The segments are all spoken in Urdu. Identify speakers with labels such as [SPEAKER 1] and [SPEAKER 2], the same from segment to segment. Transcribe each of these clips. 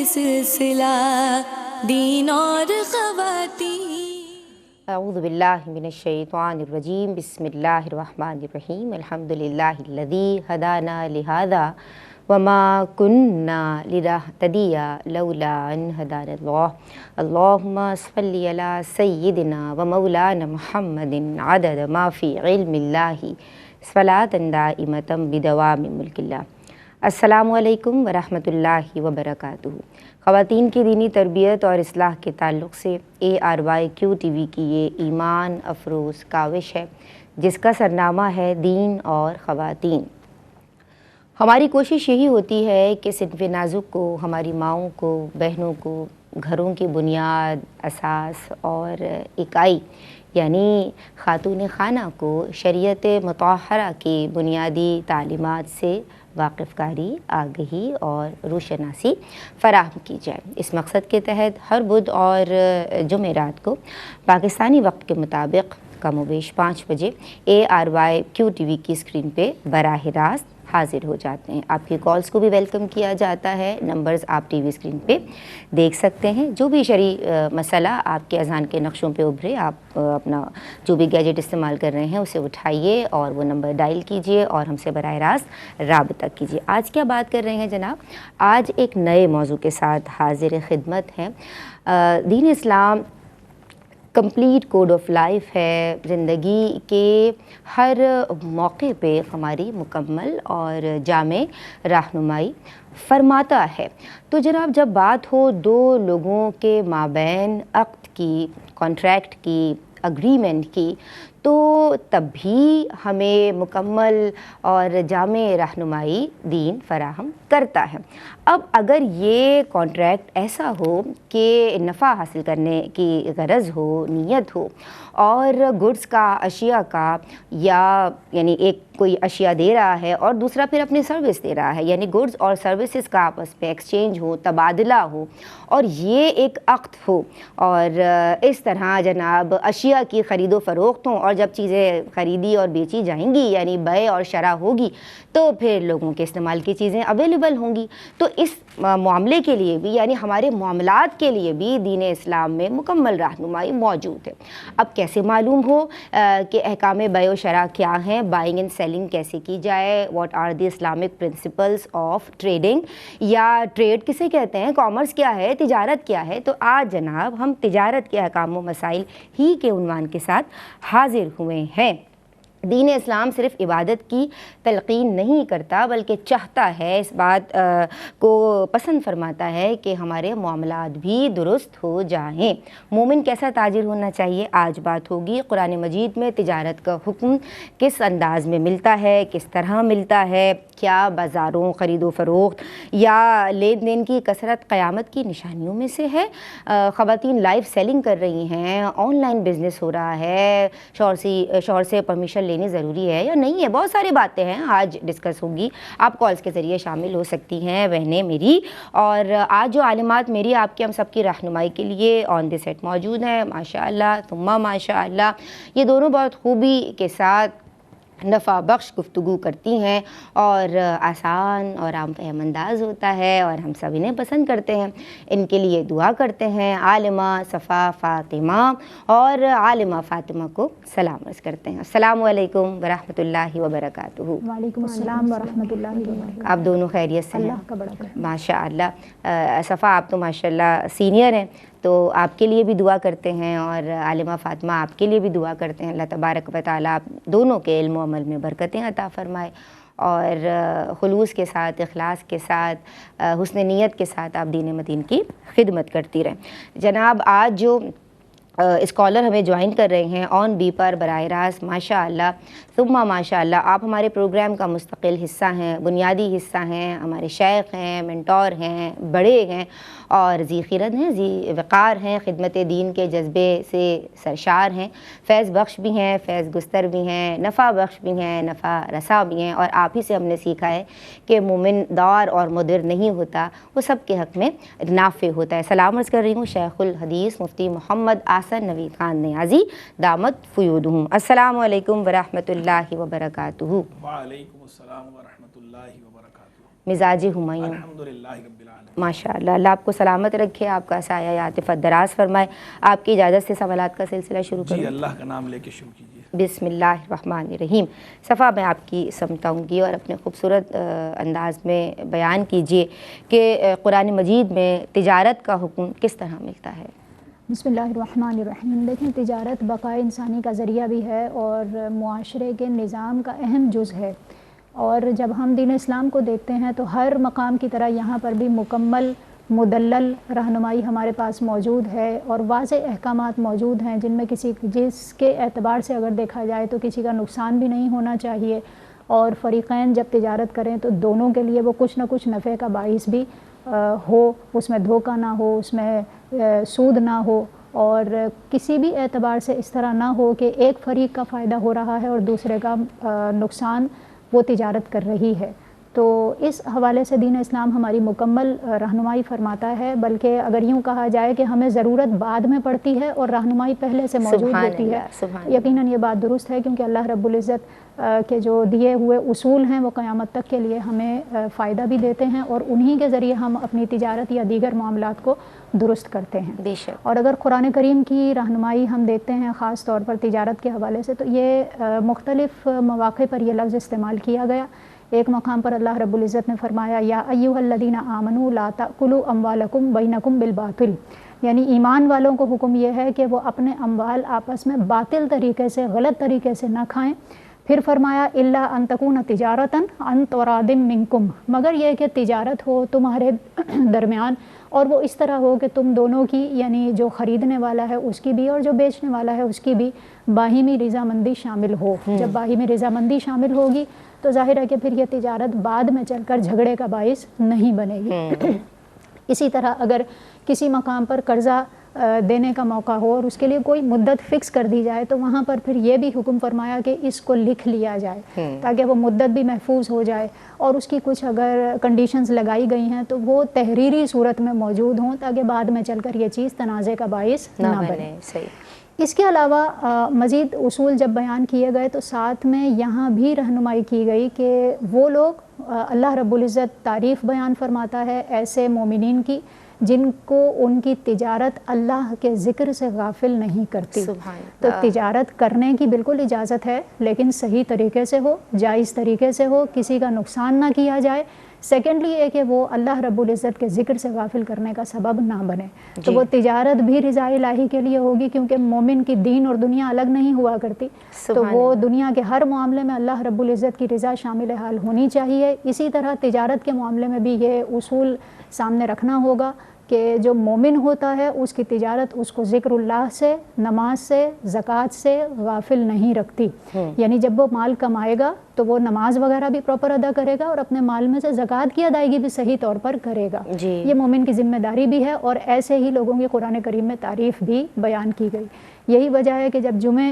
[SPEAKER 1] سلسلہ دین اور خواتین۔
[SPEAKER 2] اعوذ باللہ من الشیطان الرجیم، بسم اللہ الرحمن الرحیم، الحمدللہ الذی ہدانا لہذا وما کننا لنہتدی لولا ان ہدانا اللہ، اللہم صلی علی سیدنا و مولانا محمد عدد ما فی علم اللہ صلاۃ دائمۃ بدوام ملک اللہ۔ السلام علیکم ورحمۃ اللہ وبرکاتہ۔ خواتین کی دینی تربیت اور اصلاح کے تعلق سے ARYQ TV کی یہ ایمان افروز کاوش ہے جس کا سرنامہ ہے دین اور خواتین۔ ہماری کوشش یہی ہوتی ہے کہ صنف نازک کو، ہماری ماؤں کو، بہنوں کو گھروں کی بنیاد، اساس اور اکائی یعنی خاتون خانہ کو شریعت مطہرہ کی بنیادی تعلیمات سے واقف کاری، آگہی اور روشناسی فراہم کی جائے۔ اس مقصد کے تحت ہر بدھ اور جمعرات کو پاکستانی وقت کے مطابق کم و بیش 5 بجے ARYQ TV کی اسکرین پہ براہ راست حاضر ہو جاتے ہیں۔ آپ کی کالز کو بھی ویلکم کیا جاتا ہے۔ نمبرز آپ ٹی وی اسکرین پہ دیکھ سکتے ہیں۔ جو بھی شرعی مسئلہ آپ کے اذہان کے نقشوں پہ ابھرے، آپ اپنا جو بھی گیجٹ استعمال کر رہے ہیں اسے اٹھائیے اور وہ نمبر ڈائل کیجئے اور ہم سے براہ راست رابطہ کیجئے۔ آج کیا بات کر رہے ہیں جناب؟ آج ایک نئے موضوع کے ساتھ حاضر خدمت ہیں۔ دین اسلام کمپلیٹ کوڈ آف لائف ہے، زندگی کے ہر موقع پہ ہماری مکمل اور جامع رہنمائی فرماتا ہے۔ تو جناب جب بات ہو دو لوگوں کے مابین عقد کی، کانٹریکٹ کی، اگریمنٹ کی، تو تب بھی ہمیں مکمل اور جامع رہنمائی دین فراہم کرتا ہے۔ اب اگر یہ کانٹریکٹ ایسا ہو کہ نفع حاصل کرنے کی غرض ہو، نیت ہو، اور گڈس کا، اشیاء کا، یا یعنی ایک کوئی اشیاء دے رہا ہے اور دوسرا پھر اپنی سروس دے رہا ہے، یعنی گڈس اور سروسز کا آپس میں ایکسچینج ہو، تبادلہ ہو، اور یہ ایک عقد ہو، اور اس طرح جناب اشیاء کی خرید و فروخت ہوں، اور جب چیزیں خریدی اور بیچی جائیں گی یعنی بیع اور شرح ہوگی تو پھر لوگوں کے استعمال کی چیزیں اویلیبل ہوں گی۔ تو اس معاملے کے لیے بھی یعنی ہمارے معاملات کے لیے بھی دین اسلام میں مکمل رہنمائی موجود ہے۔ اب کیسے معلوم ہو کہ احکام بیع و شرح کیا ہیں، بائنگ اینڈ سیلنگ کیسے کی جائے، what are the Islamic principles of trading, یا ٹریڈ کسے کہتے ہیں، کامرس کیا ہے، تجارت کیا ہے۔ تو آج جناب ہم تجارت کے احکام و مسائل ہی کے عنوان کے ساتھ حاضر ہوئے ہیں۔ دین اسلام صرف عبادت کی تلقین نہیں کرتا بلکہ چاہتا ہے، اس بات کو پسند فرماتا ہے کہ ہمارے معاملات بھی درست ہو جائیں۔ مومن کیسا تاجر ہونا چاہیے، آج بات ہوگی۔ قرآن مجید میں تجارت کا حکم کس انداز میں ملتا ہے، کس طرح ملتا ہے، کیا بازاروں، خرید و فروخت یا لین دین کی کثرت قیامت کی نشانیوں میں سے ہے؟ خواتین لائف سیلنگ کر رہی ہیں، آن لائن بزنس ہو رہا ہے، شوہر سے پرمیشن لینی ضروری ہے یا نہیں ہے؟ بہت ساری باتیں ہیں، آج ڈسکس ہوگی۔ آپ کالز کے ذریعے شامل ہو سکتی ہیں بہنیں میری، اور آج جو عالمات میری آپ کے ہم سب کی رہنمائی کے لیے آن دی سیٹ موجود ہیں، ماشاءاللہ ثم ماشاءاللہ۔ یہ دونوں بہت خوبی کے ساتھ نفع بخش گفتگو کرتی ہیں اور آسان اور عام فہم انداز ہوتا ہے، اور ہم سب انہیں پسند کرتے ہیں۔ ان کے لیے دعا کرتے ہیں۔ عالمہ صفا فاطمہ اور عالمہ فاطمہ کو سلام عرض کرتے ہیں۔ السلام علیکم ورحمۃ اللہ وبرکاتہ۔
[SPEAKER 3] وعلیکم السلام ورحمۃ اللہ وبرکاتہ۔
[SPEAKER 2] آپ دونوں خیریت سے ہیں؟
[SPEAKER 3] اللہ کا بڑا کرم۔
[SPEAKER 2] ماشاء اللہ۔ صفا آپ تو ماشاء اللہ سینئر ہیں، تو آپ کے لیے بھی دعا کرتے ہیں، اور عالمہ فاطمہ آپ کے لیے بھی دعا کرتے ہیں۔ اللہ تبارک و تعالیٰ آپ دونوں کے علم و عمل میں برکتیں عطا فرمائے، اور خلوص کے ساتھ، اخلاص کے ساتھ، حسن نیت کے ساتھ آپ دین متین کی خدمت کرتی رہیں۔ جناب آج جو اسکالر ہمیں جوائن کر رہے ہیں آن بی پر براہ راست، ماشاء اللہ ثم ماشاء اللہ، آپ ہمارے پروگرام کا مستقل حصہ ہیں، بنیادی حصہ ہیں، ہمارے شیخ ہیں، منٹور ہیں، بڑے ہیں، اور ذی خرد ہیں، ذی وقار ہیں، خدمت دین کے جذبے سے سرشار ہیں، فیض بخش بھی ہیں، فیض گستر بھی ہیں، نفع بخش بھی ہیں، نفع رسا بھی ہیں، اور آپ ہی سے ہم نے سیکھا ہے کہ مومن دار اور مدر نہیں ہوتا، وہ سب کے حق میں نافع ہوتا ہے۔ سلام عرض کر رہی ہوں شیخ الحدیث مفتی محمد آصر نوید خان نیازی دامت فیودہم۔ السلام علیکم ورحمۃ اللہ وبرکاتہ۔
[SPEAKER 4] وعلیکم السلام ورحمۃ اللہ وبرکاتہ۔
[SPEAKER 2] مزاج ہمایوں؟
[SPEAKER 4] الحمدللہ رب العالمین۔
[SPEAKER 2] ماشاء اللہ، اللہ آپ کو سلامت رکھے، آپ کا سایہ عاطفت دراز فرمائے۔ آپ کی اجازت سے سوالات کا سلسلہ شروع کروں؟
[SPEAKER 4] جی، اللہ کا نام لے کے شروع کیجیے۔
[SPEAKER 2] بسم اللہ الرحمن الرحیم۔ صفا میں آپ کی سمتاؤں گی اور اپنے خوبصورت انداز میں بیان کیجیے کہ قرآن مجید میں تجارت کا حکم کس طرح ملتا ہے؟
[SPEAKER 3] بسم اللہ الرحمن الرحیم۔ دیکھیں، تجارت بقائے انسانی کا ذریعہ بھی ہے اور معاشرے کے نظام کا اہم جز ہے، اور جب ہم دین اسلام کو دیکھتے ہیں تو ہر مقام کی طرح یہاں پر بھی مکمل مدلل رہنمائی ہمارے پاس موجود ہے اور واضح احکامات موجود ہیں، جن میں جس کے اعتبار سے اگر دیکھا جائے تو کسی کا نقصان بھی نہیں ہونا چاہیے، اور فریقین جب تجارت کریں تو دونوں کے لیے وہ کچھ نہ کچھ نفع کا باعث بھی ہو، اس میں دھوکہ نہ ہو، اس میں سود نہ ہو، اور کسی بھی اعتبار سے اس طرح نہ ہو کہ ایک فریق کا فائدہ ہو رہا ہے اور دوسرے کا نقصان وہ تجارت کر رہی ہے۔ تو اس حوالے سے دین اسلام ہماری مکمل رہنمائی فرماتا ہے، بلکہ اگر یوں کہا جائے کہ ہمیں ضرورت بعد میں پڑتی ہے اور رہنمائی پہلے سے موجود ہوتی ہے، یقیناً یہ بات درست ہے، کیونکہ اللہ رب العزت کے جو دیے ہوئے اصول ہیں وہ قیامت تک کے لیے ہمیں فائدہ بھی دیتے ہیں، اور انہی کے ذریعے ہم اپنی تجارت یا دیگر معاملات کو درست کرتے ہیں۔
[SPEAKER 2] بے شک۔
[SPEAKER 3] اور اگر قرآن کریم کی رہنمائی ہم دیکھتے ہیں خاص طور پر تجارت کے حوالے سے، تو یہ مختلف مواقع پر یہ لفظ استعمال کیا گیا۔ ایک مقام پر اللہ رب العزت نے فرمایا یا ایھا الذین آمنوا لا تأکلوا اموالکم بینکم بالباطل، یعنی ایمان والوں کو حکم یہ ہے کہ وہ اپنے اموال آپس میں باطل طریقے سے، غلط طریقے سے نہ کھائیں۔ پھر فرمایا الا ان تکون تجارتا عن تراض منکم، مگر یہ کہ تجارت ہو تمہارے درمیان اور وہ اس طرح ہو کہ تم دونوں کی، یعنی جو خریدنے والا ہے اس کی بھی اور جو بیچنے والا ہے اس کی بھی باہمی رضامندی شامل ہو۔ جب باہمی رضامندی شامل ہوگی تو ظاہر ہے کہ پھر یہ تجارت بعد میں چل کر جھگڑے کا باعث نہیں بنے گی۔ اسی طرح اگر کسی مقام پر قرضہ دینے کا موقع ہو اور اس کے لیے کوئی مدت فکس کر دی جائے تو وہاں پر پھر یہ بھی حکم فرمایا کہ اس کو لکھ لیا جائے تاکہ وہ مدت بھی محفوظ ہو جائے، اور اس کی کچھ اگر کنڈیشنز لگائی گئی ہیں تو وہ تحریری صورت میں موجود ہوں تاکہ بعد میں چل کر یہ چیز تنازع کا باعث نہ بنے۔ اس کے علاوہ مزید اصول جب بیان کیے گئے تو ساتھ میں یہاں بھی رہنمائی کی گئی کہ وہ لوگ، اللہ رب العزت تعریف بیان فرماتا ہے ایسے مومنین کی جن کو ان کی تجارت اللہ کے ذکر سے غافل نہیں کرتی۔ تو تجارت کرنے کی بالکل اجازت ہے، لیکن صحیح طریقے سے ہو، جائز طریقے سے ہو، کسی کا نقصان نہ کیا جائے۔ سیکنڈلی یہ کہ وہ اللہ رب العزت کے ذکر سے غافل کرنے کا سبب نہ بنے۔ تو وہ تجارت بھی رضا الہی کے لیے ہوگی، کیونکہ مومن کی دین اور دنیا الگ نہیں ہوا کرتی، تو وہ دنیا کے ہر معاملے میں اللہ رب العزت کی رضا شامل حال ہونی چاہیے۔ اسی طرح تجارت کے معاملے میں بھی یہ اصول سامنے رکھنا ہوگا کہ جو مومن ہوتا ہے اس کی تجارت اس کو ذکر اللہ سے، نماز سے، زکوٰۃ سے غافل نہیں رکھتی۔ یعنی جب وہ مال کمائے گا تو وہ نماز وغیرہ بھی پراپر ادا کرے گا اور اپنے مال میں سے زکوٰۃ کی ادائیگی بھی صحیح طور پر کرے گا۔ یہ مومن کی ذمہ داری بھی ہے، اور ایسے ہی لوگوں کی قرآن کریم میں تعریف بھی بیان کی گئی۔ یہی وجہ ہے کہ جب جمعے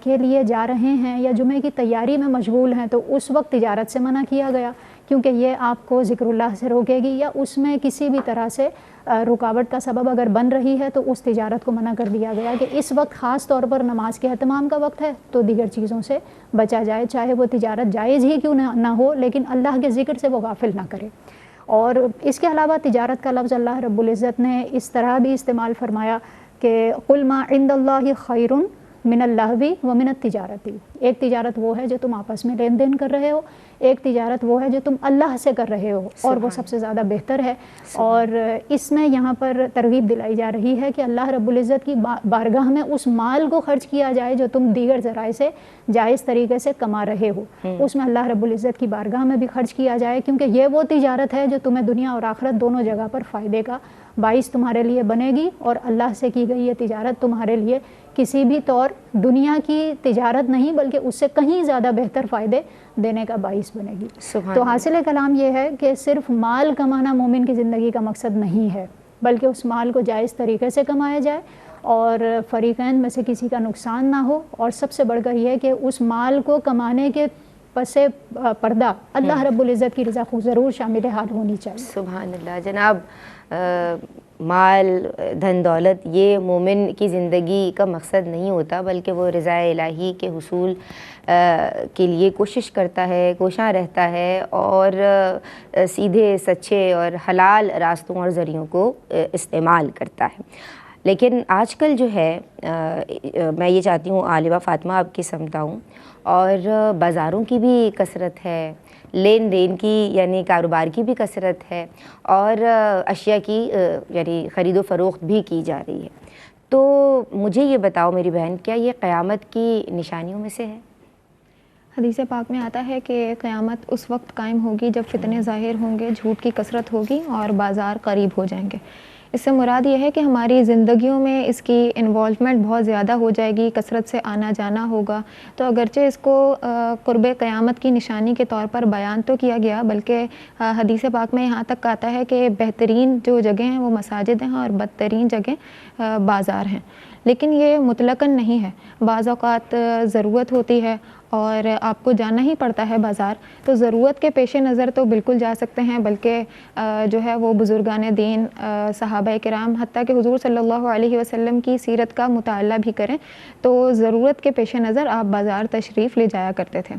[SPEAKER 3] کے لیے جا رہے ہیں یا جمعے کی تیاری میں مشغول ہیں تو اس وقت تجارت سے منع کیا گیا، کیونکہ یہ آپ کو ذکر اللہ سے روکے گی، یا اس میں کسی بھی طرح سے رکاوٹ کا سبب اگر بن رہی ہے تو اس تجارت کو منع کر دیا گیا کہ اس وقت خاص طور پر نماز کے اہتمام کا وقت ہے تو دیگر چیزوں سے بچا جائے، چاہے وہ تجارت جائز ہی کیوں نہ ہو، لیکن اللہ کے ذکر سے وہ غافل نہ کرے۔ اور اس کے علاوہ تجارت کا لفظ اللہ رب العزت نے اس طرح بھی استعمال فرمایا کہ قل ما عند اللہ خیر من اللہو ومن التجارت۔ ایک تجارت وہ ہے جو تم آپس میں لین دین کر رہے ہو، ایک تجارت وہ ہے جو تم اللہ سے کر رہے ہو، اور وہ سب سے زیادہ بہتر ہے۔ اور اس میں یہاں پر ترغیب دلائی جا رہی ہے کہ اللہ رب العزت کی بارگاہ میں اس مال کو خرچ کیا جائے جو تم دیگر ذرائع سے جائز طریقے سے کما رہے ہو، اس میں اللہ رب العزت کی بارگاہ میں بھی خرچ کیا جائے، کیونکہ یہ وہ تجارت ہے جو تمہیں دنیا اور آخرت دونوں جگہ پر فائدے کا باعث تمہارے لیے بنے گی، اور اللہ سے کی گئی یہ تجارت تمہارے لیے کسی بھی طور دنیا کی تجارت نہیں بلکہ اس سے کہیں زیادہ بہتر فائدے دینے کا باعث بنے گی۔ تو حاصل کلام یہ ہے کہ صرف مال کمانا مومن کی زندگی کا مقصد نہیں ہے، بلکہ اس مال کو جائز طریقے سے کمایا جائے اور فریقین میں سے کسی کا نقصان نہ ہو، اور سب سے بڑھ کر یہ کہ اس مال کو کمانے کے پس پردہ اللہ رب العزت کی رضا خو ضرور شامل حال ہونی چاہیے۔
[SPEAKER 2] سبحان اللہ جناب، مال دھن دولت یہ مومن کی زندگی کا مقصد نہیں ہوتا، بلکہ وہ رضا الہی کے حصول کے لیے کوشش کرتا ہے، کوشاں رہتا ہے اور سیدھے سچے اور حلال راستوں اور ذریعوں کو استعمال کرتا ہے۔ لیکن آج کل جو ہے میں یہ چاہتی ہوں عالمہ فاطمہ آپ کی سمجھاؤں، اور بازاروں کی بھی کثرت ہے، لین دین کی یعنی کاروبار کی بھی کثرت ہے، اور اشیاء کی یعنی خرید و فروخت بھی کی جا رہی ہے۔ تو مجھے یہ بتاؤ میری بہن، کیا یہ قیامت کی نشانیوں میں سے ہے؟
[SPEAKER 4] حدیث پاک میں آتا ہے کہ قیامت اس وقت قائم ہوگی جب فتنے ظاہر ہوں گے، جھوٹ کی کثرت ہوگی اور بازار قریب ہو جائیں گے۔ اس سے مراد یہ ہے کہ ہماری زندگیوں میں اس کی انوالومنٹ بہت زیادہ ہو جائے گی، کثرت سے آنا جانا ہوگا۔ تو اگرچہ اس کو قرب قیامت کی نشانی کے طور پر بیان تو کیا گیا، بلکہ حدیث پاک میں یہاں تک آتا ہے کہ بہترین جو جگہ ہیں وہ مساجد ہیں اور بدترین جگہ بازار ہیں۔ لیکن یہ مطلقاً نہیں ہے، بعض اوقات ضرورت ہوتی ہے اور آپ کو جانا ہی پڑتا ہے بازار، تو ضرورت کے پیش نظر تو بالکل جا سکتے ہیں، بلکہ جو ہے وہ بزرگان دین، صحابہ کرام، حتیٰ کہ حضور صلی اللہ علیہ وسلم کی سیرت کا مطالعہ بھی کریں تو ضرورت کے پیش نظر آپ بازار تشریف لے جایا کرتے تھے۔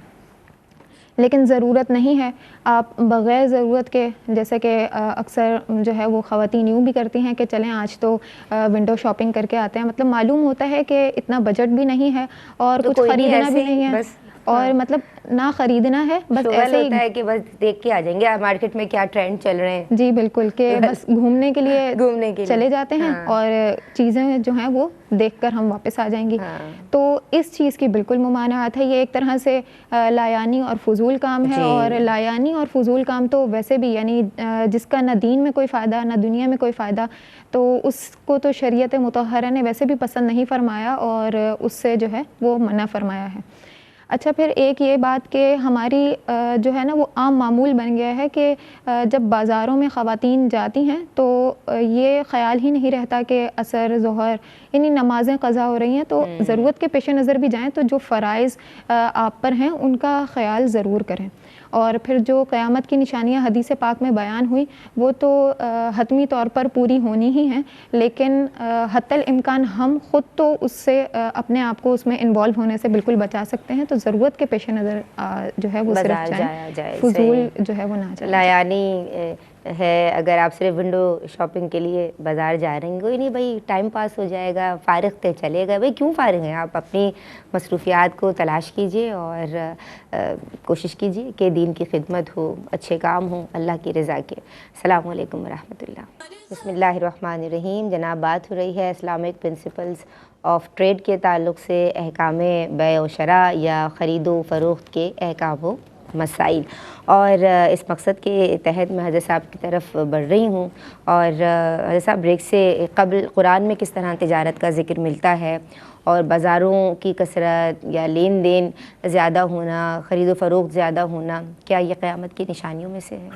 [SPEAKER 4] لیکن ضرورت نہیں ہے، آپ بغیر ضرورت کے، جیسے کہ اکثر جو ہے وہ خواتین یوں بھی کرتی ہیں کہ چلیں آج تو ونڈو شاپنگ کر کے آتے ہیں، مطلب معلوم ہوتا ہے کہ اتنا بجٹ بھی نہیں ہے اور کچھ خریدنا بھی نہیں ہے، اور مطلب نہ خریدنا ہے، بس ایسے ہی
[SPEAKER 2] ہوتا ہے کہ بس دیکھ کے آ جائیں گے مارکیٹ میں کیا ٹرینڈ چل رہے ہیں۔ جی
[SPEAKER 4] بالکل، کہ بس گھومنے کے لیے چلے جاتے ہیں اور چیزیں جو ہیں وہ دیکھ کر ہم واپس آ جائیں گی۔ تو اس چیز کی بالکل ممانعت ہے، یہ ایک طرح سے لایانی اور فضول کام ہے، اور لایانی اور فضول کام تو ویسے بھی یعنی جس کا نہ دین میں کوئی فائدہ نہ دنیا میں کوئی فائدہ، تو اس کو تو شریعت مطہرہ نے ویسے بھی پسند نہیں فرمایا اور اس سے جو ہے وہ منع فرمایا ہے۔ اچھا، پھر ایک یہ بات کہ ہماری جو ہے نا وہ عام معمول بن گیا ہے کہ جب بازاروں میں خواتین جاتی ہیں تو یہ خیال ہی نہیں رہتا کہ عصر ظہر یعنی نمازیں قضا ہو رہی ہیں، تو ضرورت کے پیش نظر بھی جائیں تو جو فرائض آپ پر ہیں ان کا خیال ضرور کریں۔ اور پھر جو قیامت کی نشانیاں حدیث پاک میں بیان ہوئی وہ تو حتمی طور پر پوری ہونی ہی ہیں، لیکن حتی الامکان ہم خود تو اس سے اپنے آپ کو اس میں انوالو ہونے سے بالکل بچا سکتے ہیں۔ تو ضرورت کے پیش نظر جو ہے وہ صرف جائیں، فضول جو ہے وہ نہ جائیں۔
[SPEAKER 2] لایانی ہے، اگر آپ صرف ونڈو شاپنگ کے لیے بازار جا رہے ہیں، کوئی نہیں بھائی، ٹائم پاس ہو جائے گا، فارغ تے چلے گا، بھائی کیوں فارغ ہیں آپ؟ اپنی مصروفیات کو تلاش کیجئے اور کوشش کیجئے کہ دین کی خدمت ہو، اچھے کام ہوں اللہ کی رضا کے۔ السلام علیکم ورحمۃ اللہ۔ بسم اللہ الرحمن الرحیم۔ جناب بات ہو رہی ہے اسلامک پرنسپلز آف ٹریڈ کے تعلق سے احکام بیع و شراء یا خرید و فروخت کے احکام و مسائل، اور اس مقصد کے تحت میں حضرت صاحب کی طرف بڑھ رہی ہوں۔ اور حضرت صاحب بریک سے قبل قرآن میں کس طرح تجارت کا ذکر ملتا ہے، اور بازاروں کی کثرت یا لین دین زیادہ ہونا، خرید و فروخت زیادہ ہونا، کیا یہ قیامت کی نشانیوں میں سے ہے؟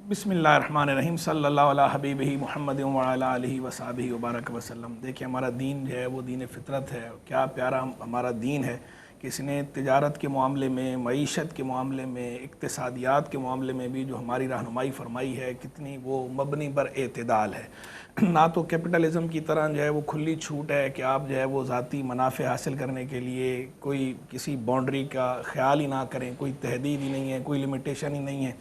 [SPEAKER 5] بسم اللہ الرحمن الرحیم، صلی اللہ علیہ حبیبہ محمد وعلی آلہ وصحبہ وبارک وسلم۔ دیکھیں ہمارا دین جو ہے وہ دین فطرت ہے، کیا پیارا ہمارا دین ہے کہ اس نے تجارت کے معاملے میں، معیشت کے معاملے میں، اقتصادیات کے معاملے میں بھی جو ہماری رہنمائی فرمائی ہے کتنی وہ مبنی بر اعتدال ہے۔ نہ تو کیپٹلزم کی طرح جو ہے وہ کھلی چھوٹ ہے کہ آپ جو ہے وہ ذاتی منافع حاصل کرنے کے لیے کوئی کسی باؤنڈری کا خیال ہی نہ کریں، کوئی تحدید ہی نہیں ہے، کوئی لمیٹیشن ہی نہیں ہے،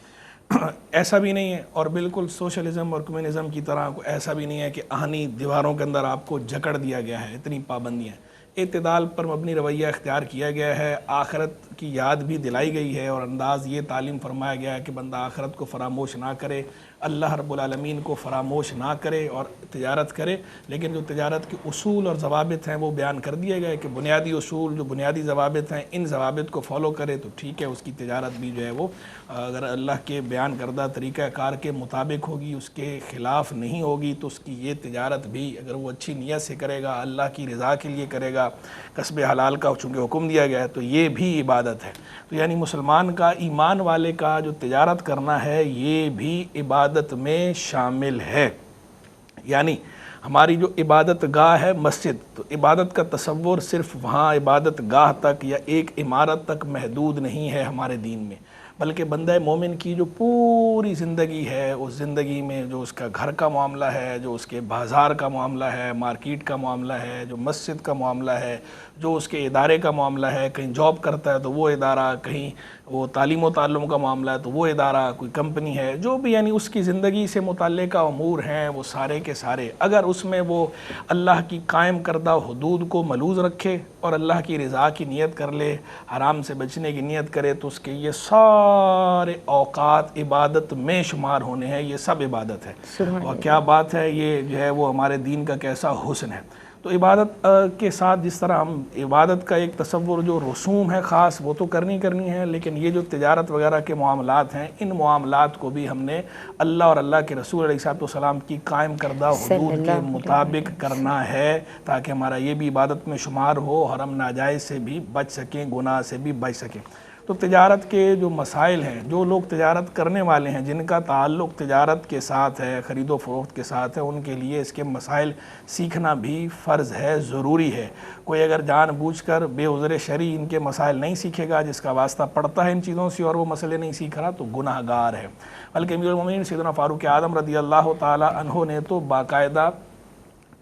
[SPEAKER 5] ایسا بھی نہیں ہے۔ اور بالکل سوشلزم اور کمیونزم کی طرح ایسا بھی نہیں ہے کہ آہنی دیواروں کے اندر آپ کو جکڑ دیا گیا ہے، اتنی پابندیاں۔ اعتدال پر مبنی رویہ اختیار کیا گیا ہے، آخرت کی یاد بھی دلائی گئی ہے، اور انداز یہ تعلیم فرمایا گیا ہے کہ بندہ آخرت کو فراموش نہ کرے، اللہ رب العالمین کو فراموش نہ کرے اور تجارت کرے۔ لیکن جو تجارت کے اصول اور ضوابط ہیں وہ بیان کر دیے گئے کہ بنیادی اصول، جو بنیادی ضوابط ہیں، ان ضوابط کو فالو کرے تو ٹھیک ہے، اس کی تجارت بھی جو ہے وہ اگر اللہ کے بیان کردہ طریقہ کار کے مطابق ہوگی، اس کے خلاف نہیں ہوگی، تو اس کی یہ تجارت بھی اگر وہ اچھی نیت سے کرے گا، اللہ کی رضا کے لیے کرے گا، کسب حلال کا چونکہ حکم دیا گیا ہے، تو یہ بھی عبادت ہے۔ تو یعنی مسلمان کا، ایمان والے کا جو تجارت کرنا ہے یہ بھی عبادت میں شامل ہے۔ یعنی ہماری جو عبادت گاہ ہے مسجد، تو عبادت کا تصور صرف وہاں عبادت گاہ تک یا ایک عمارت تک محدود نہیں ہے ہمارے دین میں، بلکہ بندہ مومن کی جو پوری زندگی ہے، اس زندگی میں جو اس کا گھر کا معاملہ ہے، جو اس کے بازار کا معاملہ ہے، مارکیٹ کا معاملہ ہے، جو مسجد کا معاملہ ہے، جو اس کے ادارے کا معاملہ ہے، کہیں جاب کرتا ہے تو وہ ادارہ، کہیں وہ تعلیم و تعلم کا معاملہ ہے تو وہ ادارہ، کوئی کمپنی ہے، جو بھی یعنی اس کی زندگی سے متعلقہ امور ہیں وہ سارے کے سارے، اگر اس میں وہ اللہ کی قائم کردہ حدود کو ملوز رکھے اور اللہ کی رضا کی نیت کر لے، حرام سے بچنے کی نیت کرے، تو اس کے یہ سارے اوقات عبادت میں شمار ہونے ہیں، یہ سب عبادت ہے۔ اور کیا بات ہے، یہ جو ہے وہ ہمارے دین کا کیسا حسن ہے۔ تو عبادت کے ساتھ جس طرح ہم عبادت کا ایک تصور جو رسوم ہے خاص وہ تو کرنی ہے، لیکن یہ جو تجارت وغیرہ کے معاملات ہیں، ان معاملات کو بھی ہم نے اللہ اور اللہ کے رسول علیہ السلام کی قائم کردہ حدود کے مطابق کرنا ہے، تاکہ ہمارا یہ بھی عبادت میں شمار ہو، حرام ناجائز سے بھی بچ سکیں، گناہ سے بھی بچ سکیں۔ تو تجارت کے جو مسائل ہیں، جو لوگ تجارت کرنے والے ہیں، جن کا تعلق تجارت کے ساتھ ہے، خرید و فروخت کے ساتھ ہے، ان کے لیے اس کے مسائل سیکھنا بھی فرض ہے، ضروری ہے۔ کوئی اگر جان بوجھ کر بے عذر شرعی ان کے مسائل نہیں سیکھے گا، جس کا واسطہ پڑتا ہے ان چیزوں سے اور وہ مسئلے نہیں سیکھ رہا، تو گناہ گار ہے۔ بلکہ امیر المومنین سیدنا فاروق اعظم رضی اللہ تعالی عنہ نے تو باقاعدہ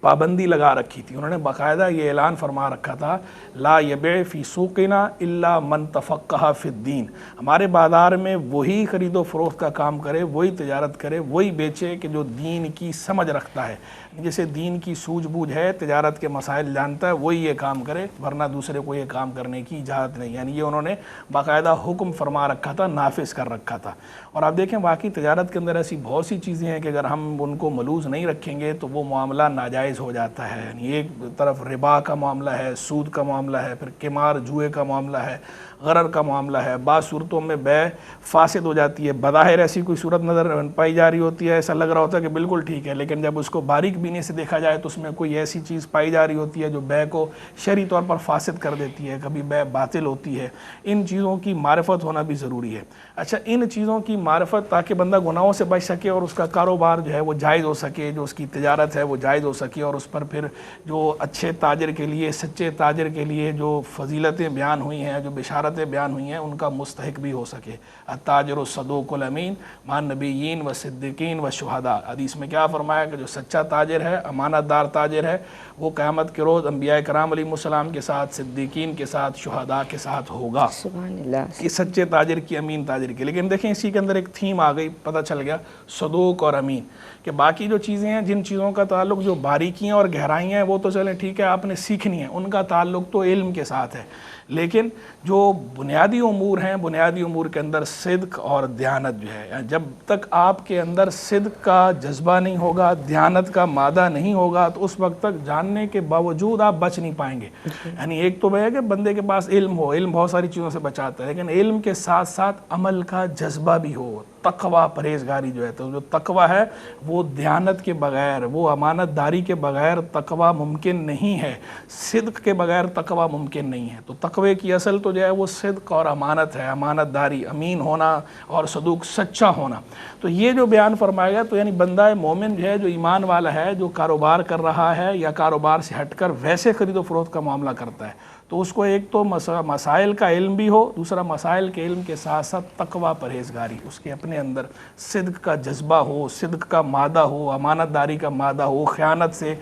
[SPEAKER 5] پابندی لگا رکھی تھی، انہوں نے باقاعدہ یہ اعلان فرما رکھا تھا، لا یبیع فی سوقنا الا من تفقہ فی الدین، ہمارے بازار میں وہی خرید و فروخت کا کام کرے، وہی تجارت کرے، وہی بیچے کہ جو دین کی سمجھ رکھتا ہے، جسے دین کی سوجھ بوجھ ہے، تجارت کے مسائل جانتا ہے، وہی یہ کام کرے، ورنہ دوسرے کو یہ کام کرنے کی اجازت نہیں۔ یعنی یہ انہوں نے باقاعدہ حکم فرما رکھا تھا، نافذ کر رکھا تھا۔ اور آپ دیکھیں واقعی تجارت کے اندر ایسی بہت سی چیزیں ہیں کہ اگر ہم ان کو ملوز نہیں رکھیں گے تو وہ معاملہ ناجائز ہو جاتا ہے۔ یعنی ایک طرف ربا کا معاملہ ہے، سود کا معاملہ ہے، پھر قمار جوئے کا معاملہ ہے، غرر کا معاملہ ہے، بعض صورتوں میں بے فاسد ہو جاتی ہے، بظاہر ایسی کوئی صورت نظر پائی جا رہی ہوتی ہے، ایسا لگ رہا ہوتا ہے کہ بالکل ٹھیک ہے، لیکن جب اس کو باریک بینی سے دیکھا جائے تو اس میں کوئی ایسی چیز پائی جا رہی ہوتی ہے جو بے کو شرعی طور پر فاسد کر دیتی ہے، کبھی بے باطل ہوتی ہے۔ ان چیزوں کی معرفت ہونا بھی ضروری ہے۔ اچھا، ان چیزوں کی معرفت تاکہ بندہ گناہوں سے بچ سکے اور اس کا کاروبار جو ہے وہ جائز ہو سکے، جو اس کی تجارت ہے وہ جائز ہو سکے، اور اس پر پھر جو اچھے تاجر کے لیے، سچے تاجر کے لیے جو فضیلتیں بیان ہوئی ہیں، جو بشارتیں بیان ہوئی ہیں، ان کا مستحق بھی ہو سکے۔ التاجر الصدوق الامین مع النبیین والصدیقین والشہداء، حدیث میں کیا فرمایا کہ جو سچا تاجر ہے، امانت دار تاجر ہے، وہ قیامت کے روز انبیاء کرام علیہ السلام کے ساتھ، صدیقین کے ساتھ، شہداء کے ساتھ ہوگا۔
[SPEAKER 2] سبحان اللہ۔
[SPEAKER 5] یہ سچے تاجر کی، امین تاجر کی۔ لیکن دیکھیں اسی کے اندر ایک تھیم آ گئی، پتہ چل گیا صدوق اور امین، کہ باقی جو چیزیں ہیں، جن چیزوں کا تعلق جو باریکیاں اور گہرائیاں ہیں وہ تو چلیں ٹھیک ہے، آپ نے سیکھنی ہے، ان کا تعلق تو علم کے ساتھ ہے، لیکن جو بنیادی امور ہیں، بنیادی امور کے اندر صدق اور دیانت جو ہے، جب تک آپ کے اندر صدق کا جذبہ نہیں ہوگا، دیانت کا مادہ نہیں ہوگا، تو اس وقت تک جاننے کے باوجود آپ بچ نہیں پائیں گے۔ یعنی ایک تو ہے کہ بندے کے پاس علم ہو، علم بہت ساری چیزوں سے بچاتا ہے، لیکن علم کے ساتھ ساتھ عمل کا جذبہ بھی ہو، تقوی، پرہیزگاری جو ہے، تو جو تقوی ہے وہ دیانت کے بغیر، وہ امانت داری کے بغیر تقوی ممکن نہیں ہے، صدق کے بغیر تقوی ممکن نہیں ہے۔ تو تقوی کی اصل تو جو ہے وہ صدق اور امانت ہے، امانت داری، امین ہونا اور صدوق، سچا ہونا۔ تو یہ جو بیان فرمایا گیا، تو یعنی بندہ مومن جو ہے، جو ایمان والا ہے، جو کاروبار کر رہا ہے یا کاروبار سے ہٹ کر ویسے خرید و فروخت کا معاملہ کرتا ہے، تو اس کو ایک تو مسائل کا علم بھی ہو، دوسرا مسائل کے علم کے ساتھ ساتھ تقوی، پرہیزگاری، اس کے اپنے اندر صدق کا جذبہ ہو، صدق کا مادہ ہو، امانت داری کا مادہ ہو، خیانت سے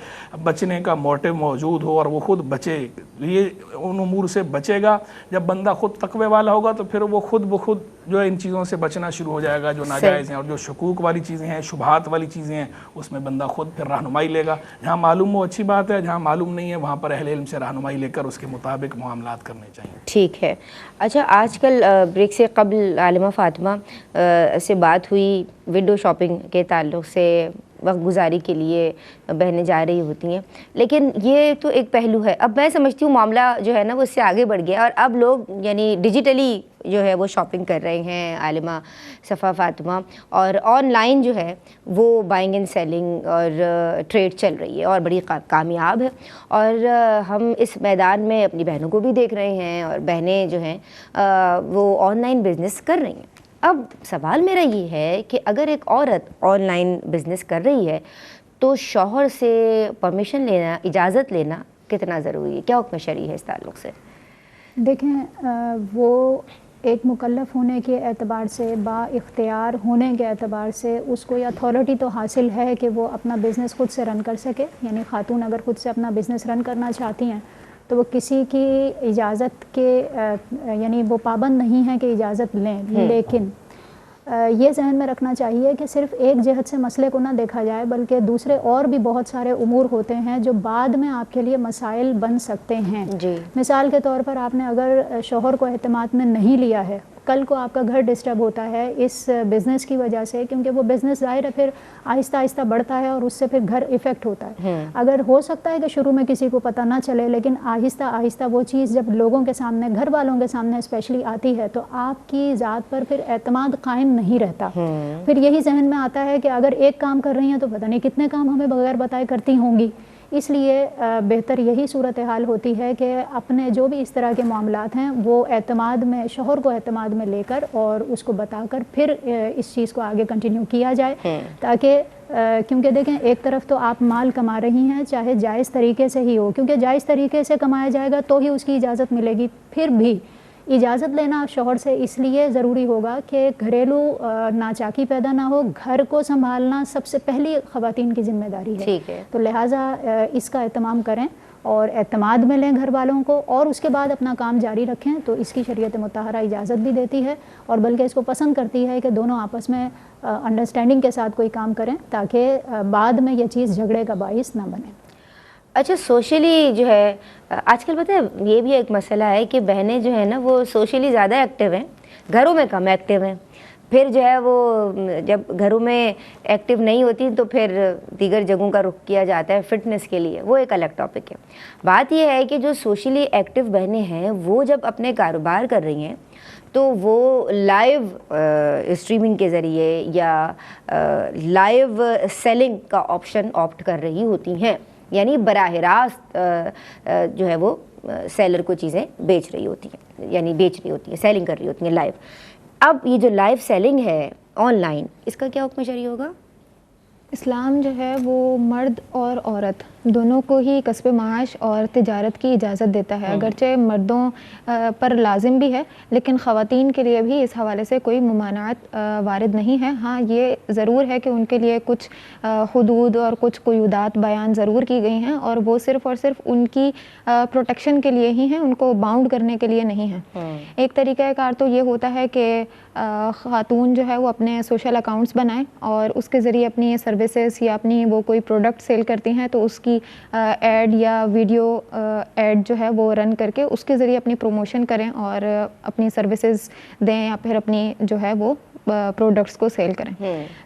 [SPEAKER 5] بچنے کا موٹو موجود ہو، اور وہ خود بچے۔ یہ ان امور سے بچے گا، جب بندہ خود تقوی والا ہوگا تو پھر وہ خود بخود جو ہے ان چیزوں سے بچنا شروع ہو جائے گا جو ناجائز ہیں، اور جو شکوک والی چیزیں ہیں، شبہات والی چیزیں ہیں، اس میں بندہ خود پھر رہنمائی لے گا۔ جہاں معلوم ہو اچھی بات ہے، جہاں معلوم نہیں ہے وہاں پر اہل علم سے رہنمائی لے کر اس کے مطابق معاملات کرنے چاہیے۔
[SPEAKER 2] ٹھیک ہے۔ اچھا، آج کل بریک سے قبل عالمہ فاطمہ سے بات ہوئی ونڈو شاپنگ کے تعلق سے، وقت گزاری کے لیے بہنیں جا رہی ہوتی ہیں، لیکن یہ تو ایک پہلو ہے۔ اب میں سمجھتی ہوں معاملہ جو ہے نا وہ اس سے آگے بڑھ گیا، اور اب لوگ یعنی ڈیجیٹلی جو ہے وہ شاپنگ کر رہے ہیں، عالمہ صفا فاطمہ، اور آن لائن جو ہے وہ بائنگ اینڈ سیلنگ اور ٹریڈ چل رہی ہے اور بڑی کامیاب ہے، اور ہم اس میدان میں اپنی بہنوں کو بھی دیکھ رہے ہیں، اور بہنیں جو ہیں وہ آن لائن بزنس کر رہی ہیں۔ اب سوال میرا یہ ہے کہ اگر ایک عورت آن لائن بزنس کر رہی ہے تو شوہر سے پرمیشن لینا، اجازت لینا کتنا ضروری ہے؟ کیا حکم شرعی ہے اس تعلق سے؟
[SPEAKER 3] دیکھیں وہ ایک مکلف ہونے کے اعتبار سے، با اختیار ہونے کے اعتبار سے اس کو یہ اتھارٹی تو حاصل ہے کہ وہ اپنا بزنس خود سے رن کر سکے. یعنی خاتون اگر خود سے اپنا بزنس رن کرنا چاہتی ہیں تو وہ کسی کی اجازت کے یعنی وہ پابند نہیں ہے کہ اجازت لیں. لیکن یہ ذہن میں رکھنا چاہیے کہ صرف ایک جہت سے مسئلے کو نہ دیکھا جائے، بلکہ دوسرے اور بھی بہت سارے امور ہوتے ہیں جو بعد میں آپ کے لیے مسائل بن سکتے ہیں. مثال کے طور پر آپ نے اگر شوہر کو اعتماد میں نہیں لیا ہے، کل کو آپ کا گھر ڈسٹرب ہوتا ہے اس بزنس کی وجہ سے، کیونکہ وہ بزنس ظاہر ہے پھر آہستہ آہستہ بڑھتا ہے اور اس سے پھر گھر افیکٹ ہوتا ہے. اگر ہو سکتا ہے کہ شروع میں کسی کو پتہ نہ چلے، لیکن آہستہ آہستہ وہ چیز جب لوگوں کے سامنے، گھر والوں کے سامنے اسپیشلی آتی ہے، تو آپ کی ذات پر پھر اعتماد قائم نہیں رہتا. پھر یہی ذہن میں آتا ہے کہ اگر ایک کام کر رہی ہیں تو پتہ نہیں کتنے کام ہمیں بغیر بتائے کرتی ہوں گی. اس لیے بہتر یہی صورتحال ہوتی ہے کہ اپنے جو بھی اس طرح کے معاملات ہیں وہ اعتماد میں، شوہر کو اعتماد میں لے کر اور اس کو بتا کر پھر اس چیز کو آگے کنٹینیو کیا جائے. تاکہ کیونکہ دیکھیں ایک طرف تو آپ مال کما رہی ہیں، چاہے جائز طریقے سے ہی ہو، کیونکہ جائز طریقے سے کمایا جائے گا تو ہی اس کی اجازت ملے گی. پھر بھی اجازت لینا شوہر سے اس لیے ضروری ہوگا کہ گھریلو ناچاکی پیدا نہ ہو. گھر کو سنبھالنا سب سے پہلی خواتین کی ذمہ داری ہے. تو لہٰذا اس کا اہتمام کریں اور اعتماد میں لیں گھر والوں کو، اور اس کے بعد اپنا کام جاری رکھیں. تو اس کی شریعت مطہرہ اجازت بھی دیتی ہے اور بلکہ اس کو پسند کرتی ہے کہ دونوں آپس میں انڈرسٹینڈنگ کے ساتھ کوئی کام کریں تاکہ بعد میں یہ چیز جھگڑے کا باعث نہ بنے.
[SPEAKER 2] اچھا، سوشلی جو ہے آج کل پتہ ہے یہ بھی ایک مسئلہ ہے کہ بہنیں جو ہیں نا وہ سوشلی زیادہ ایکٹیو ہیں، گھروں میں کم ایکٹیو ہیں. پھر جو ہے وہ جب گھروں میں ایکٹیو نہیں ہوتی تو پھر دیگر جگہوں کا رخ کیا جاتا ہے فٹنس کے لیے، وہ ایک الگ ٹاپک ہے. بات یہ ہے کہ جو سوشلی ایکٹیو بہنیں ہیں وہ جب اپنے کاروبار کر رہی ہیں تو وہ لائیو اسٹریمنگ کے ذریعے یا لائیو سیلنگ کا آپشن آپٹ کر رہی ہوتی ہیں. یعنی براہ راست جو ہے وہ سیلر کو چیزیں بیچ رہی ہوتی ہیں، یعنی بیچ رہی ہوتی ہیں، سیلنگ کر رہی ہوتی ہیں لائیو. اب یہ جو لائیو سیلنگ ہے آن لائن، اس کا کیا حکم شرعی ہوگا؟
[SPEAKER 4] اسلام جو ہے وہ مرد اور عورت دونوں کو ہی کسب معاش اور تجارت کی اجازت دیتا ہے. اگرچہ مردوں پر لازم بھی ہے لیکن خواتین کے لیے بھی اس حوالے سے کوئی ممانعت وارد نہیں ہے. ہاں یہ ضرور ہے کہ ان کے لیے کچھ حدود اور کچھ قیودات بیان ضرور کی گئی ہیں، اور وہ صرف اور صرف ان کی پروٹیکشن کے لیے ہی ہیں، ان کو باؤنڈ کرنے کے لیے نہیں ہیں. ایک طریقہ کار تو یہ ہوتا ہے کہ خاتون جو ہے وہ اپنے سوشل اکاؤنٹس بنائیں اور اس کے ذریعے اپنی سروسز یا اپنی وہ کوئی پروڈکٹ سیل کرتی ہیں تو اس کی ایڈ یا ویڈیو ایڈ جو ہے وہ رن کر کے اس کے ذریعے اپنی پروموشن کریں اور اپنی سروسز دیں یا پھر اپنی جو ہے وہ پروڈکٹس کو سیل کریں.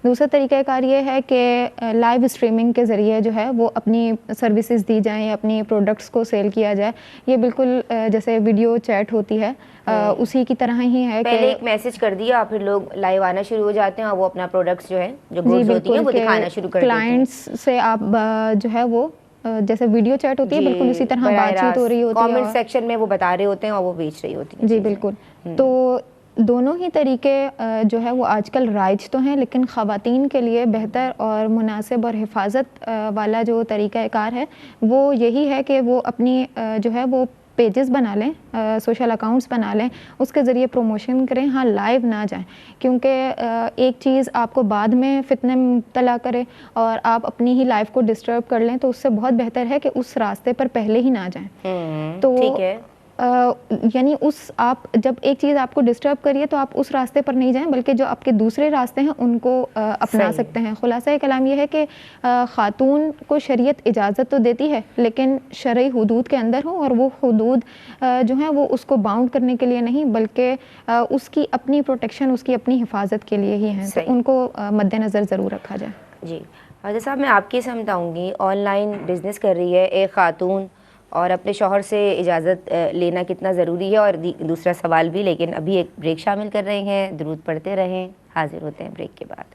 [SPEAKER 4] دوسرا طریقہ کار یہ ہے کہ لائیو اسٹریمنگ کے ذریعے جو ہے وہ اپنی سروسز دی جائیں یا اپنی پروڈکٹس کو سیل کیا جائے. یہ بالکل جیسے ویڈیو چیٹ ہوتی ہے اسی کی طرح ہی ہے.
[SPEAKER 2] پہلے ایک میسج کر دیا پھر لوگ لائیو آنا شروع ہو جاتے ہیں اور وہ اپنا پروڈکٹس جو ہے جو گڈز ہوتی ہیں وہ دکھانا شروع کر دیتے ہیں.
[SPEAKER 4] کلائنٹس سے آپ جو ہے وہ جیسے ویڈیو چیٹ ہوتی ہے بالکل اسی طرح بات چیت ہو رہی ہوتی ہے،
[SPEAKER 2] کامنٹ سیکشن میں وہ بتا رہے ہوتے ہیں اور وہ بیچ رہی ہوتی ہیں.
[SPEAKER 4] جی بالکل. تو دونوں ہی طریقے جو ہے وہ آج کل رائج تو ہیں، لیکن خواتین کے لیے بہتر اور مناسب اور حفاظت والا جو طریقہ کار ہے وہ یہی ہے کہ وہ اپنی جو ہے وہ پیجز بنا لیں، سوشل اکاؤنٹس بنا لیں، اس کے ذریعے پروموشن کریں. ہاں لائیو نہ جائیں کیونکہ ایک چیز آپ کو بعد میں فتنے میں مبتلا کرے اور آپ اپنی ہی لائف کو ڈسٹرب کر لیں، تو اس سے بہت بہتر ہے کہ اس راستے پر پہلے ہی نہ جائیں. تو
[SPEAKER 2] ٹھیک ہے،
[SPEAKER 4] یعنی آپ جب ایک چیز آپ کو ڈسٹرب کریے تو آپ اس راستے پر نہیں جائیں بلکہ جو آپ کے دوسرے راستے ہیں ان کو اپنا سکتے ہیں. خلاصہ کلام یہ ہے کہ خاتون کو شریعت اجازت تو دیتی ہے لیکن شرعی حدود کے اندر ہو، اور وہ حدود جو ہیں وہ اس کو باؤنڈ کرنے کے لیے نہیں بلکہ اس کی اپنی پروٹیکشن، اس کی اپنی حفاظت کے لیے ہی ہیں. تو ان کو مد نظر ضرور رکھا جائے.
[SPEAKER 2] جی حاجی صاحب، میں آپ کی سمجھ آؤں گی، آن لائن بزنس کر رہی ہے ایک خاتون اور اپنے شوہر سے اجازت لینا کتنا ضروری ہے، اور دوسرا سوال بھی، لیکن ابھی ایک بریک شامل کر رہے ہیں. درود پڑھتے رہیں، حاضر ہوتے ہیں بریک کے بعد.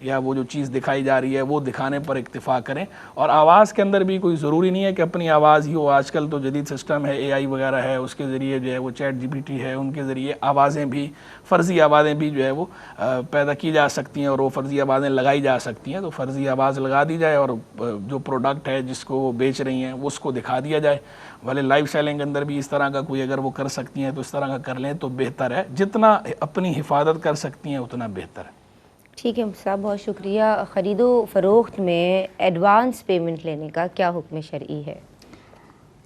[SPEAKER 5] یا وہ جو چیز دکھائی جا رہی ہے وہ دکھانے پر اکتفا کریں. اور آواز کے اندر بھی کوئی ضروری نہیں ہے کہ اپنی آواز ہی ہو. آج کل تو جدید سسٹم ہے, AI وغیرہ ہے, اس کے ذریعے جو ہے وہ ChatGPT ہے, ان کے ذریعے آوازیں بھی, فرضی آوازیں بھی جو ہے وہ پیدا کی جا سکتی ہیں اور وہ فرضی آوازیں لگائی جا سکتی ہیں. تو فرضی آواز لگا دی جائے اور جو پروڈکٹ ہے جس کو وہ بیچ رہی ہیں اس کو دکھا دیا جائے. والے لائیو سیلنگ کے اندر بھی اس طرح کا کوئی اگر وہ کر سکتی ہیں تو اس طرح کا کر لیں تو بہتر ہے. جتنا اپنی حفاظت کر سکتی ہیں اتنا بہتر ہے.
[SPEAKER 2] ٹھیک ہے صاحب, بہت شکریہ. خرید و فروخت میں ایڈوانس پیمنٹ لینے کا کیا حکم شرعی ہے؟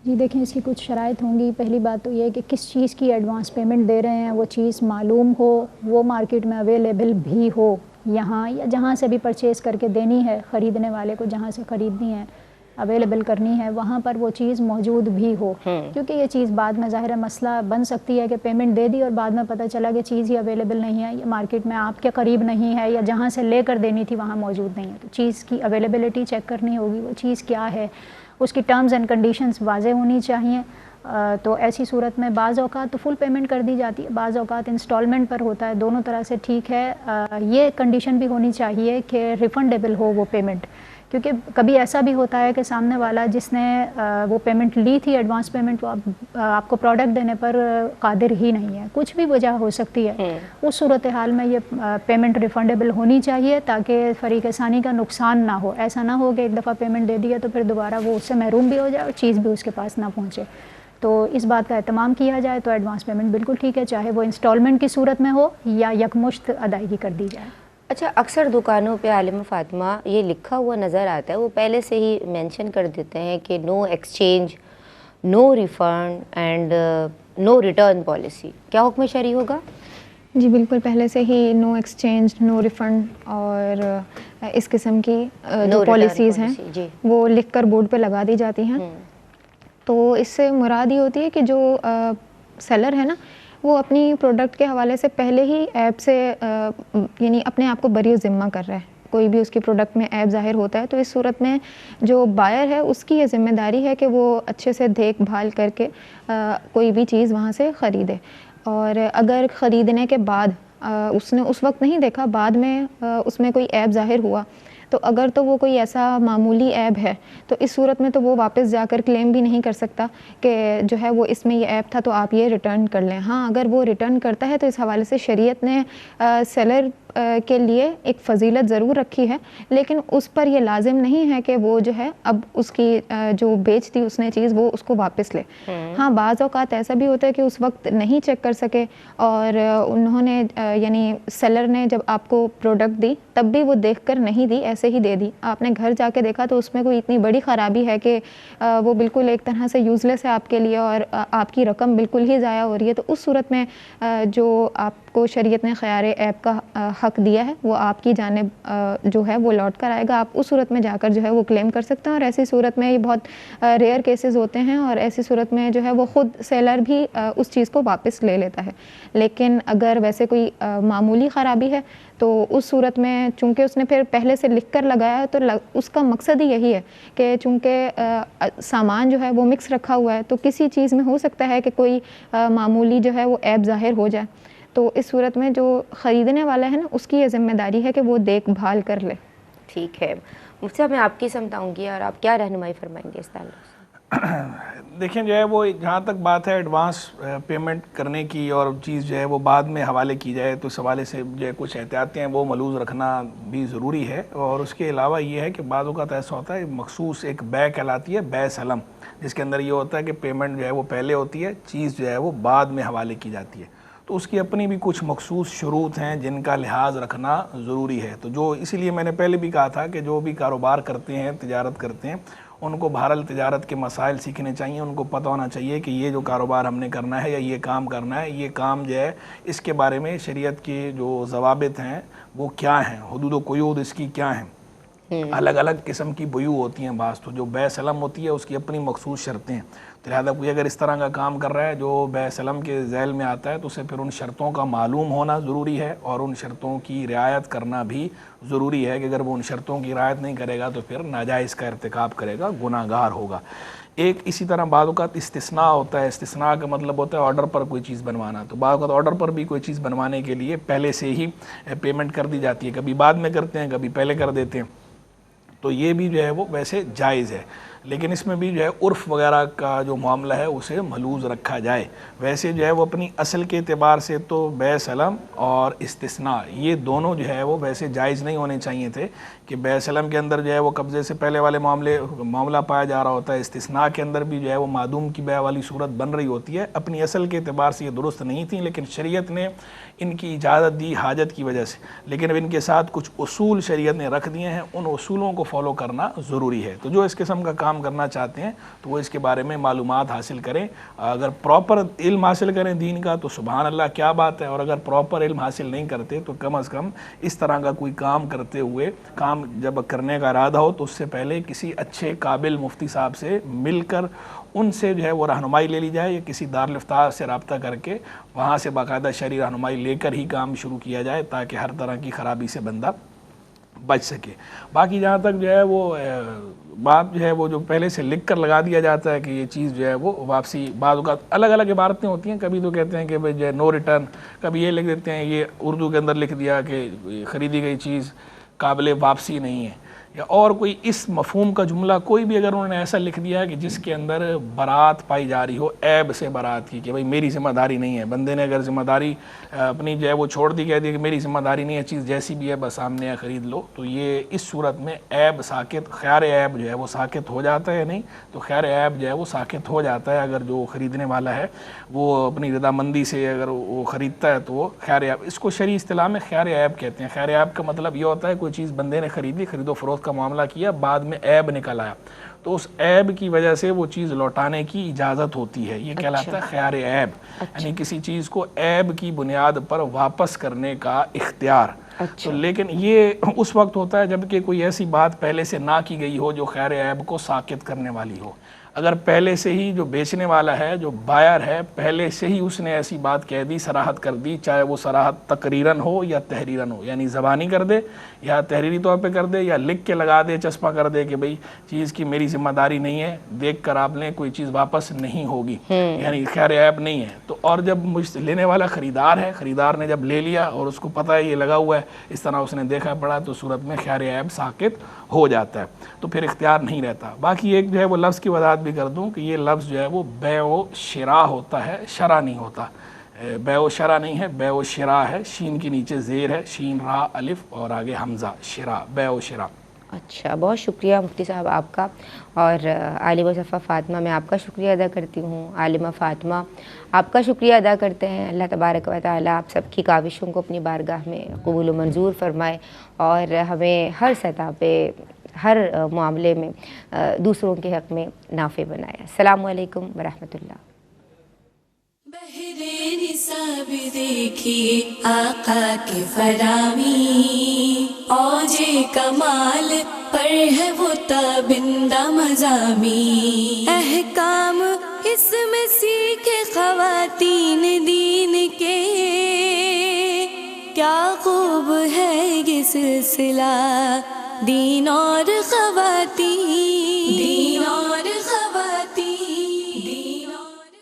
[SPEAKER 3] جی دیکھیں, اس کی کچھ شرائط ہوں گی. پہلی بات تو یہ ہے کہ کس چیز کی ایڈوانس پیمنٹ دے رہے ہیں وہ چیز معلوم ہو, وہ مارکیٹ میں اویلیبل بھی ہو یہاں یا جہاں سے بھی پرچیز کر کے دینی ہے خریدنے والے کو, جہاں سے خریدنی ہے اویلیبل کرنی ہے وہاں پر وہ چیز موجود بھی ہو. کیونکہ یہ چیز بعد میں ظاہر مسئلہ بن سکتی ہے کہ پیمنٹ دے دی اور بعد میں پتہ چلا کہ چیز ہی اویلیبل نہیں ہے یا مارکیٹ میں آپ کے قریب نہیں ہے یا جہاں سے لے کر دینی تھی وہاں موجود نہیں ہے. تو چیز کی اویلیبلٹی چیک کرنی ہوگی, وہ چیز کیا ہے, اس کی ٹرمز اینڈ کنڈیشنز واضح ہونی چاہیے. تو ایسی صورت میں بعض اوقات تو فل پیمنٹ کر دی جاتی ہے, بعض اوقات انسٹالمنٹ پر ہوتا ہے, دونوں طرح سے ٹھیک ہے. یہ کنڈیشن بھی ہونی چاہیے کہ ریفنڈیبل ہو وہ پیمنٹ, کیونکہ کبھی ایسا بھی ہوتا ہے کہ سامنے والا جس نے وہ پیمنٹ لی تھی ایڈوانس پیمنٹ, وہ آپ کو پروڈکٹ دینے پر قادر ہی نہیں ہے, کچھ بھی وجہ ہو سکتی ہے. اس صورتحال میں یہ پیمنٹ ریفنڈیبل ہونی چاہیے تاکہ فریق ثانی کا نقصان نہ ہو. ایسا نہ ہو کہ ایک دفعہ پیمنٹ دے دیا تو پھر دوبارہ وہ اس سے محروم بھی ہو جائے اور چیز بھی اس کے پاس نہ پہنچے. تو اس بات کا اہتمام کیا جائے تو ایڈوانس پیمنٹ بالکل ٹھیک ہے, چاہے وہ انسٹالمنٹ کی صورت میں ہو یا یکمشت ادائیگی کر دی جائے.
[SPEAKER 2] اچھا, اکثر دکانوں پہ عالم فاطمہ یہ لکھا ہوا نظر آتا ہے, وہ پہلے سے ہی مینشن کر دیتے ہیں کہ no exchange, no refund and no return policy. کیا حکم شرعی ہوگا؟
[SPEAKER 4] جی بالکل, پہلے سے ہی نو ایکسچینج, نو ریفنڈ اور اس قسم کی جو پالیسیز ہیں وہ لکھ کر بورڈ پہ لگا دی جاتی ہیں. تو اس سے مراد یہ ہوتی ہے کہ جو سیلر ہے نا وہ اپنی پروڈکٹ کے حوالے سے پہلے ہی ایپ سے یعنی اپنے آپ کو بری ذمہ کر رہا ہے. کوئی بھی اس کی پروڈکٹ میں ایپ ظاہر ہوتا ہے تو اس صورت میں جو بائر ہے اس کی یہ ذمہ داری ہے کہ وہ اچھے سے دیکھ بھال کر کے کوئی بھی چیز وہاں سے خریدے. اور اگر خریدنے کے بعد اس نے اس وقت نہیں دیکھا, بعد میں اس میں کوئی ایپ ظاہر ہوا, تو اگر تو وہ کوئی ایسا معمولی ایپ ہے تو اس صورت میں تو وہ واپس جا کر کلیم بھی نہیں کر سکتا کہ جو ہے وہ اس میں یہ ایپ تھا تو آپ یہ ریٹرن کر لیں. ہاں, اگر وہ ریٹرن کرتا ہے تو اس حوالے سے شریعت نے سیلر کے لیے ایک فضیلت ضرور رکھی ہے, لیکن اس پر یہ لازم نہیں ہے کہ وہ جو ہے اب اس کی جو بیچ دی اس نے چیز وہ اس کو واپس لے. ہاں, بعض اوقات ایسا بھی ہوتا ہے کہ اس وقت نہیں چیک کر سکے اور انہوں نے یعنی سیلر نے جب آپ کو پروڈکٹ دی تب بھی وہ دیکھ کر نہیں دی, ایسے ہی دے دی. آپ نے گھر جا کے دیکھا تو اس میں کوئی اتنی بڑی خرابی ہے کہ وہ بالکل ایک طرح سے یوز لیس ہے آپ کے لیے اور آپ کی رقم بالکل ہی ضائع ہو رہی ہے. تو اس صورت میں جو آپ کو شریعت نے خیار ایپ کا حق دیا ہے وہ آپ کی جانب جو ہے وہ لوٹ کر آئے گا. آپ اس صورت میں جا کر جو ہے وہ کلیم کر سکتے ہیں, اور ایسی صورت میں یہ بہت ریئر کیسز ہوتے ہیں اور ایسی صورت میں جو ہے وہ خود سیلر بھی اس چیز کو واپس لے لیتا ہے. لیکن اگر ویسے کوئی معمولی خرابی ہے تو اس صورت میں چونکہ اس نے پھر پہلے سے لکھ کر لگایا ہے تو اس کا مقصد ہی یہی ہے کہ چونکہ سامان جو ہے وہ مکس رکھا ہوا ہے تو کسی چیز میں ہو سکتا ہے کہ کوئی معمولی جو ہے وہ ایپ ظاہر ہو جائے. تو اس صورت میں جو خریدنے والا ہے نا اس کی یہ ذمہ داری ہے کہ وہ دیکھ بھال کر لے.
[SPEAKER 2] ٹھیک ہے مفتی صاحب, میں آپ کی سمت آؤں گی اور آپ کیا رہنمائی فرمائیں گے اس تعلق سے؟
[SPEAKER 5] دیکھیں جو ہے وہ جہاں تک بات ہے ایڈوانس پیمنٹ کرنے کی اور چیز جو ہے وہ بعد میں حوالے کی جائے تو اس حوالے سے جو ہے کچھ احتیاطیں ہیں وہ ملحوظ رکھنا بھی ضروری ہے. اور اس کے علاوہ یہ ہے کہ بعض اوقات ایسا ہوتا ہے مخصوص ایک بے کہلاتی ہے, بے سلم, جس کے اندر یہ ہوتا ہے کہ پیمنٹ جو ہے وہ پہلے ہوتی ہے, چیز جو ہے وہ بعد میں حوالے کی جاتی ہے. تو اس کی اپنی بھی کچھ مخصوص شروط ہیں جن کا لحاظ رکھنا ضروری ہے. تو جو اسی لیے میں نے پہلے بھی کہا تھا کہ جو بھی کاروبار کرتے ہیں, تجارت کرتے ہیں, ان کو بہرحال تجارت کے مسائل سیکھنے چاہیے. ان کو پتہ ہونا چاہیے کہ یہ جو کاروبار ہم نے کرنا ہے یا یہ کام کرنا ہے, یہ کام جو ہے اس کے بارے میں شریعت کے جو ضوابط ہیں وہ کیا ہیں, حدود و قیود اس کی کیا ہیں. الگ الگ قسم کی بیوع ہوتی ہیں بعض, تو جو بے سلم ہوتی ہے اس کی اپنی مخصوص شرطیں ہیں. تو لہٰذا کوئی اگر اس طرح کا کام کر رہا ہے جو بے سلم کے ذیل میں آتا ہے تو اسے پھر ان شرطوں کا معلوم ہونا ضروری ہے اور ان شرطوں کی رعایت کرنا بھی ضروری ہے کہ اگر وہ ان شرطوں کی رعایت نہیں کرے گا تو پھر ناجائز کا ارتکاب کرے گا, گناہ گار ہوگا. ایک اسی طرح بعض اوقات استثناء ہوتا ہے. استثناء کا مطلب ہوتا ہے آرڈر پر کوئی چیز بنوانا. تو بعض اوقات آرڈر پر بھی کوئی چیز بنوانے کے لیے پہلے سے ہی پیمنٹ کر دی جاتی ہے, کبھی بعد میں کرتے ہیں, کبھی پہلے کر دیتے ہیں. تو یہ بھی جو ہے وہ ویسے جائز ہے, لیکن اس میں بھی جو ہے عرف وغیرہ کا جو معاملہ ہے اسے ملحوظ رکھا جائے. ویسے جو ہے وہ اپنی اصل کے اعتبار سے تو بیع سلم اور استثناء یہ دونوں جو ہے وہ ویسے جائز نہیں ہونے چاہیے تھے, کہ بیع سلم کے اندر جو ہے وہ قبضے سے پہلے والے معاملہ پایا جا رہا ہوتا ہے, استثناء کے اندر بھی جو ہے وہ معدوم کی بیع والی صورت بن رہی ہوتی ہے. اپنی اصل کے اعتبار سے یہ درست نہیں تھی, لیکن شریعت نے ان کی اجازت دی حاجت کی وجہ سے, لیکن اب ان کے ساتھ کچھ اصول شریعت نے رکھ دیے ہیں, ان اصولوں کو فالو کرنا ضروری ہے. تو جو اس قسم کا کام کرنا چاہتے ہیں تو وہ اس کے بارے میں معلومات حاصل کریں. اگر پراپر علم حاصل کریں دین کا تو سبحان اللہ کیا بات ہے, اور اگر پراپر علم حاصل نہیں کرتے تو کم از کم اس طرح کا کوئی کام کرتے ہوئے, کام جب کرنے کا ارادہ ہو تو اس سے پہلے کسی اچھے قابل مفتی صاحب سے مل کر ان سے جو ہے وہ رہنمائی لے لی جائے, یا کسی دارالفتاء سے رابطہ کر کے وہاں سے باقاعدہ شرعی رہنمائی لے کر ہی کام شروع کیا جائے, تاکہ ہر طرح کی خرابی سے بندہ بچ سکے. باقی جہاں تک جو ہے وہ بات جو ہے وہ جو پہلے سے لکھ کر لگا دیا جاتا ہے کہ یہ چیز جو ہے وہ واپسی, بعض اوقات الگ الگ عبارتیں ہوتی ہیں, کبھی تو کہتے ہیں کہ بھائی جو ہے نو ریٹرن, کبھی یہ لکھ دیتے ہیں, یہ اردو کے اندر لکھ دیا کہ خریدی گئی چیز قابل واپسی نہیں ہے, یا اور کوئی اس مفہوم کا جملہ کوئی بھی اگر انہوں نے ایسا لکھ دیا کہ جس کے اندر برات پائی جا رہی ہو, عیب سے برات کی, کہ بھئی میری ذمہ داری نہیں ہے. بندے نے اگر ذمہ داری اپنی جو ہے وہ چھوڑ دی, کہہ دی کہ میری ذمہ داری نہیں ہے, چیز جیسی بھی ہے بس سامنے ہے خرید لو, تو یہ اس صورت میں عیب ساکت, خیار عیب جو ہے وہ ساکت ہو جاتا ہے. نہیں تو خیار عیب جو ہے وہ ساکت ہو جاتا ہے اگر جو خریدنے والا ہے وہ اپنی رضامندی سے اگر وہ خریدتا ہے تو وہ خیار عیب, اس کو شرعی اصطلاح میں خیار عیب کہتے ہیں. خیار عیب کا مطلب یہ ہوتا ہے کوئی چیز بندے نے خریدی, خرید و فروخت کا معاملہ کیا, بعد میں عیب نکل آیا, تو اس عیب کی وجہ سے وہ چیز لوٹانے کی اجازت ہوتی ہے, یہ کہلاتا ہے خیار عیب. یعنی کسی چیز کو عیب کی بنیاد پر واپس کرنے کا اختیار. تو لیکن یہ اس وقت ہوتا ہے جب کہ کوئی ایسی بات پہلے سے نہ کی گئی ہو جو خیار عیب کو ساکت کرنے والی ہو. اگر پہلے سے ہی جو بیچنے والا ہے, جو بائر ہے, پہلے سے ہی اس نے ایسی بات کہہ دی, صراحت کر دی, چاہے وہ صراحت تقریراً ہو یا تحریراً ہو, یعنی زبانی کر دے یا تحریری طور پہ کر دے یا لکھ کے لگا دے, چسپاں کر دے کہ بھئی چیز کی میری ذمہ داری نہیں ہے, دیکھ کر آپ لیں, کوئی چیز واپس نہیں ہوگی, یعنی خیر عیب نہیں ہے. تو اور جب لینے والا خریدار ہے, خریدار نے جب لے لیا اور اس کو پتہ ہے یہ لگا ہوا ہے, اس طرح اس نے دیکھا پڑا, تو صورت میں خیر عیب ساکت ہو جاتا ہے, تو پھر اختیار نہیں رہتا. باقی ایک جو ہے وہ لفظ کی وضاحت بھی کر دوں کہ یہ لفظ جو ہے وہ بیع و شراء ہوتا ہے, شرع نہیں ہوتا. بیع و شرع نہیں ہے, بیع و شراء ہے, شین کے نیچے زیر ہے, شین را الف اور آگے حمزہ, شراء, بیع و شراء.
[SPEAKER 2] اچھا, بہت شکریہ مفتی صاحب آپ کا. اور عالمہ صفا فاطمہ, میں آپ کا شکریہ ادا کرتی ہوں. عالمہ فاطمہ آپ کا شکریہ ادا کرتے ہیں. اللہ تبارک و تعالیٰ آپ سب کی کاوشوں کو اپنی بارگاہ میں قبول و منظور فرمائے, اور ہمیں ہر سطح پہ, ہر معاملے میں دوسروں کے حق میں نافع بنائے. السلام علیکم ورحمۃ اللہ.
[SPEAKER 1] بہرے نصاب دیکھیے آقا کے فرامی, اوج کمال پر ہے وہ تابندہ مضامی. احکام اس میں سیکھے خواتین دین کے, کیا خوب ہے یہ سلسلہ دین اور خواتین.